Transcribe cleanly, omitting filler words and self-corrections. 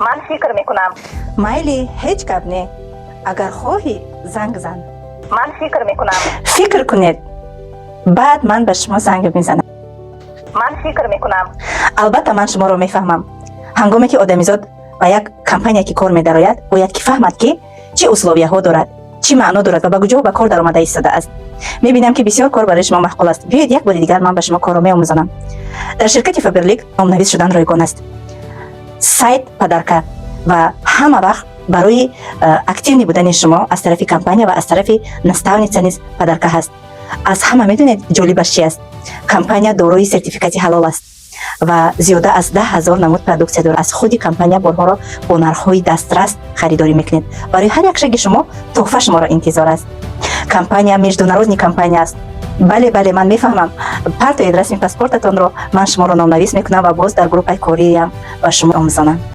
ман фикр мекунам. майли ҳеҷ гап не. Агар хоҳӣ занг зан. ман фикр мекунам. фикр кунед, баъд ман ба шумо занг мезанам. ман фикр мекунам. албатта ман шуморо мефаҳмам. ҳангоме ки одамизод ба як компания ки кор медарояд, бояд ки фаҳмад ки чӣ условияҳо дорад, чӣ маъно дорад ва ба куҷо ба кор даромада истодааст. мебинам ки бисёр кор барои шумо маъқул аст. биёед як бори дигар ман ба шумо корро меомӯзонам. дар ширкати Faberlic номнавис шудан ройгон аст. сайт падарка ва ҳама вақт барои активни будани шумо аз тарафи компания ва аз тарафи наставница низ падарка ҳаст. аз ҳама медонед ҷолибаш чи аст? компания дорои сертификати ҳалол аст ва зиёда аз 10,000 намуд продуксия дорад. аз худи компания борҳоро бо нархҳои дастрас харидорӣ мекунед. барои ҳар як шаги шумо тӯҳфа шуморо интизор аст. компания международни компания аст. бале ман мефаҳмам. партоед расми паспортатонро ман шуморо номнавис мекунам ва боз дар группаи кориям ба шумо омӯзонам.